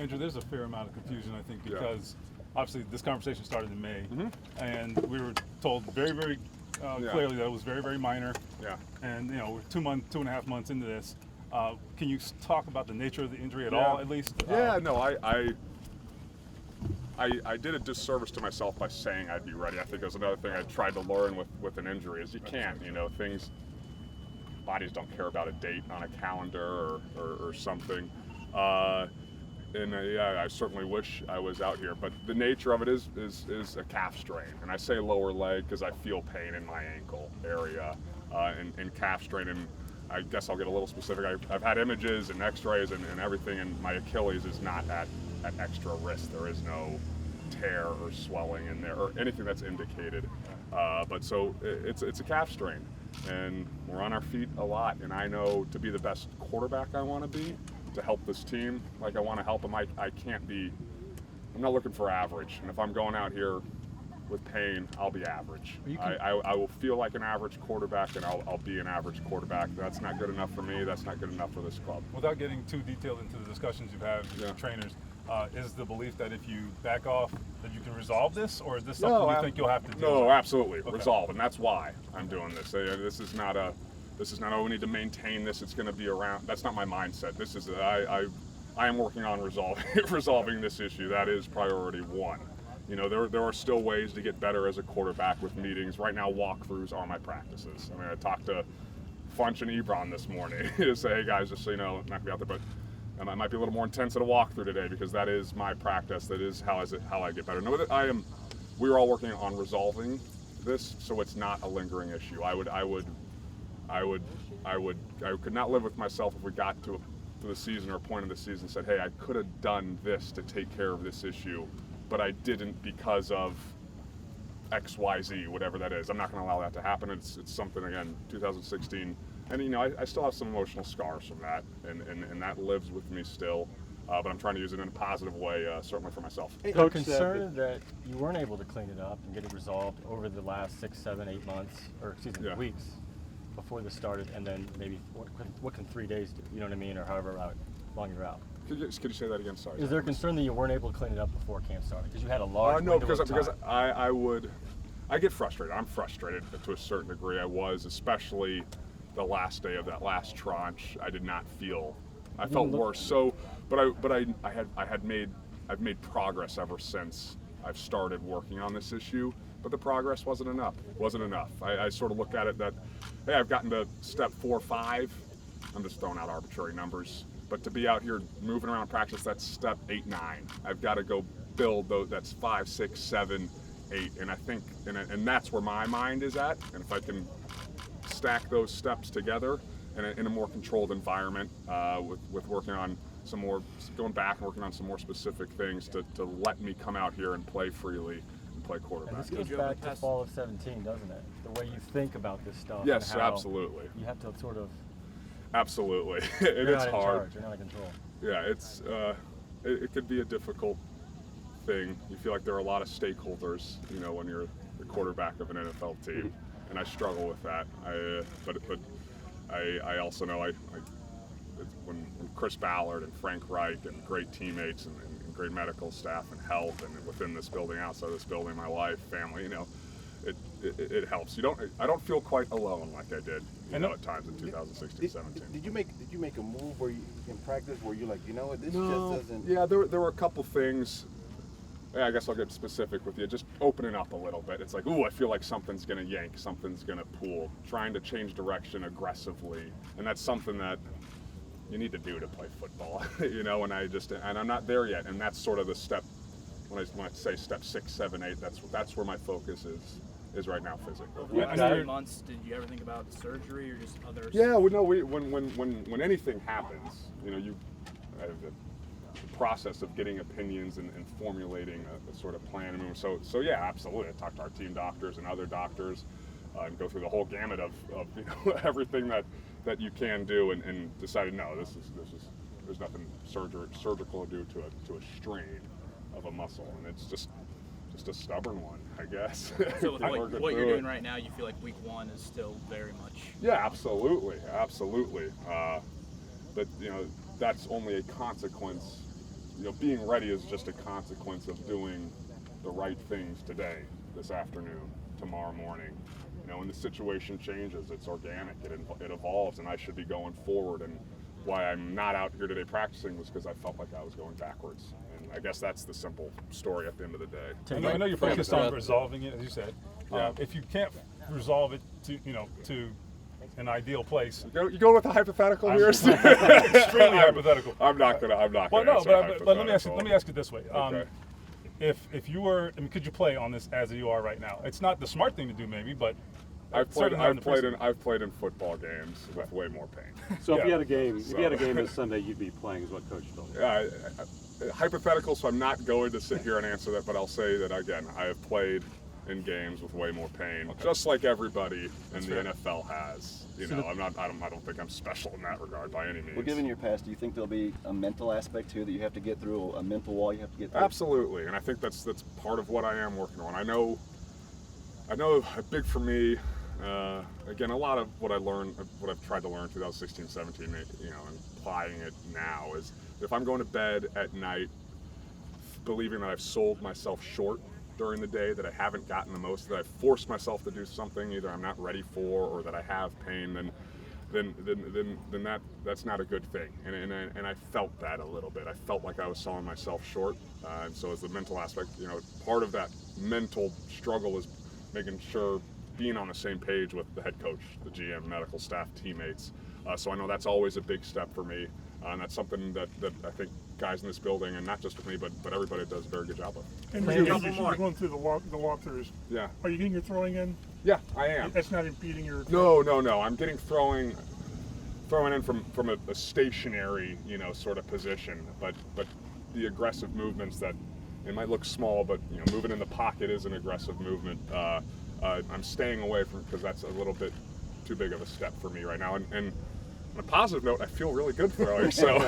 Andrew, there's a fair amount of confusion, I think, because obviously this conversation started in May, and we were told very, very clearly that it was very, very minor. Yeah. And we're 2.5 months into this. Can you talk about the nature of the injury at all, at least? I did a disservice to myself by saying I'd be ready. I think it was another thing I tried to learn with an injury is you can't, bodies don't care about a date on a calendar or something. I certainly wish I was out here, but the nature of it is a calf strain, and I say lower leg because I feel pain in my ankle area, and calf strain, and I guess I'll get a little specific. I've had images and x-rays and everything, and my Achilles is not at extra risk. There is no tear or swelling in there or anything that's indicated, but so it's a calf strain, and we're on our feet a lot, and I know to be the best quarterback I want to be, to help this team like I want to help them, I'm not looking for average, and if I'm going out here with pain, I'll be average. I will feel like an average quarterback, and I'll be an average quarterback. That's not good enough for me. That's not good enough for this club. Without getting too detailed into the discussions you've had with trainers, is the belief that if you back off that you can resolve this, or is this something you think you'll have to do? No, absolutely. Okay. Resolve, and that's why I'm doing this. This is not, oh, we need to maintain this, it's going to be around. That's not my mindset. This is, I am working on resolving this issue. That is priority one. There are still ways to get better as a quarterback with meetings. Right now, walkthroughs are my practices. I talked to Funch and Ebron this morning to say, hey guys, just so you know, I'm not going to be out there, but I might be a little more intense at a walkthrough today because that is my practice. That is how I get better. We're all working on resolving this, so it's not a lingering issue. I could not live with myself if we got to the season or a point of the season and said, hey, I could have done this to take care of this issue, but I didn't because of X, Y, Z, whatever that is. I'm not going to allow that to happen. It's something, again, 2016. And, I still have some emotional scars from that, and that lives with me still. But I'm trying to use it in a positive way, certainly for myself. Are you concerned that you weren't able to clean it up and get it resolved over the last 6, 7, 8 months, or weeks before this started, and then maybe what can 3 days do? You know what I mean, or however long you're out. Could you say that again? Sorry. Is there a concern that you weren't able to clean it up before camp started? Because you had a large no, because I get frustrated. I'm frustrated to a certain degree. I was, especially the last day of that last tranche. I did not feel. I felt worse. So, I've made progress ever since I've started working on this issue. But the progress wasn't enough. I sort of look at it that, hey, I've gotten to step 4 or 5. I'm just throwing out arbitrary numbers. But to be out here moving around practice, that's step 8, 9. I've got to go build those. That's 5, 6, 7, 8. And I think, and that's where my mind is at. And if I can stack those steps together in a more controlled environment, with working on some more, going back and working on some more specific things to let me come out here and play freely. Play quarterback. And this goes back to fall of 17, doesn't it? The way you think about this stuff. Yes, absolutely. You have to sort of. Absolutely. You're it's not in hard. Charge. You're not in control. Yeah, it's it could be a difficult thing. You feel like there are a lot of stakeholders, when you're the quarterback of an NFL team, and I struggle with that. But I also know when Chris Ballard and Frank Reich and great teammates and great medical staff and health, and within this building, outside this building, my life, family, it helps. I don't feel quite alone like I did, at times in 2016, 17. Did you make a move where you in practice where you're like, this just doesn't? Yeah, there were a couple things. Yeah, I guess I'll get specific with you. Just opening up a little bit. It's like, ooh, I feel like something's gonna yank, something's gonna pull. Trying to change direction aggressively, and that's something that you need to do to play football, and I'm not there yet, and that's sort of the step. When I say step 6, 7, 8, that's where my focus is right now physically. After 9 months, did you ever think about surgery or just others? Yeah, when anything happens, you have the process of getting opinions and formulating a sort of plan. So yeah, absolutely. I talked to our team doctors and other doctors, and go through the whole gamut of everything that you can do, and decided no, this is there's nothing surgical to do to a strain of a muscle, and it's just a stubborn one, I guess. So with what you're doing right now, you feel like week 1 is still very much. Yeah, absolutely. But that's only a consequence. being ready is just a consequence of doing the right things today, this afternoon, tomorrow morning. When the situation changes, it's organic, it evolves, and I should be going forward. And why I'm not out here today practicing was because I felt like I was going backwards. And I guess that's the simple story at the end of the day. I know you're focused on resolving it, as you said. Yeah. If you can't resolve it to an ideal place, You go with the hypothetical here. extremely hypothetical. I'm not gonna. Well, no, but let me ask it this way. Okay. If you were, could you play on this as you are right now? It's not the smart thing to do, maybe, but I've played certainly in football games with way more pain. So if Yeah. you had a game, this Sunday, you'd be playing, is what Coach told me. Hypothetical, so I'm not going to sit here and answer that, but I'll say that again. I have played in games with way more pain, just like everybody in the NFL has. I don't think I'm special in that regard by any means. Well, given your past, do you think there'll be a mental aspect too that you have to get through, a mental wall you have to get through? Absolutely, and I think that's part of what I am working on. I know, big for me. Again, a lot of what I've tried to learn 2016, 17, and applying it now is if I'm going to bed at night believing that I've sold myself short during the day, that I haven't gotten the most, that I've forced myself to do something either I'm not ready for or that I have pain, then that's not a good thing. And I felt that a little bit. I felt like I was selling myself short. And so as the mental aspect, part of that mental struggle is making sure being on the same page with the head coach, the GM, medical staff, teammates. So I know that's always a big step for me. And that's something that I think guys in this building, and not just with me, but everybody does a very good job of. And you're going through the walkthroughs. Yeah. Are you getting your throwing in? Yeah, I am. That's not impeding your. No. I'm getting throwing in from a stationary, sort of position, but the aggressive movements that it might look small, but moving in the pocket is an aggressive movement. I'm staying away from because that's a little bit too big of a step for me right now. And on a positive note, I feel really good throwing, so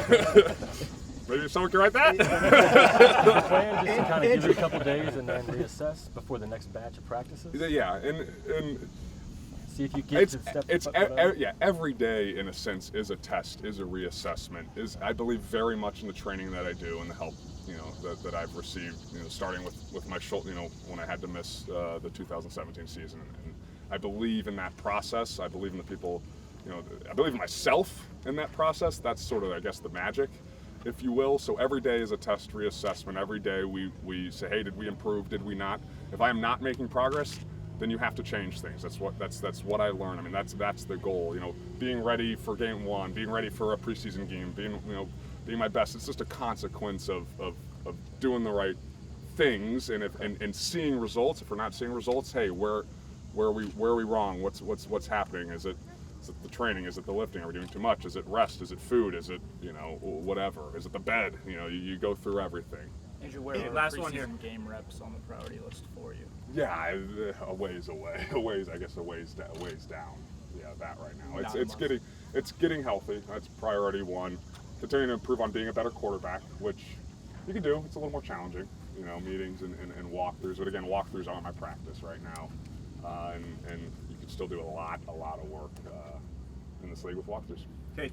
maybe someone can write that. The plan just to kind of give you a couple days and then reassess before the next batch of practices. Yeah, and See if you get to step. every day in a sense is a test, is a reassessment, is I believe very much in the training that I do and the help that I've received, starting with my shoulder, when I had to miss the 2017 season, and I believe in that process. I believe in the people, I believe in myself in that process. That's sort of, I guess, the magic, if you will. So every day is a test reassessment. Every day we say, hey, did we improve? Did we not? If I am not making progress, then you have to change things. That's what I learned. I mean, that's the goal. Being ready for game one, being ready for a preseason game, being my best. It's just a consequence of doing the right things and seeing results. If we're not seeing results, hey, where are we wrong? What's happening? Is it the training? Is it the lifting? Are we doing too much? Is it rest? Is it food? Is it whatever? Is it the bed? You go through everything. Andrew, where are last one here. preseason game reps on the priority list for you? Yeah, a ways away. A ways down. Yeah, that right now. It's getting healthy. That's priority one. Continuing to improve on being a better quarterback, which you can do. It's a little more challenging, meetings and walkthroughs. But again, walkthroughs aren't my practice right now, and you can still do a lot of work in this league with walkthroughs. Okay, thanks.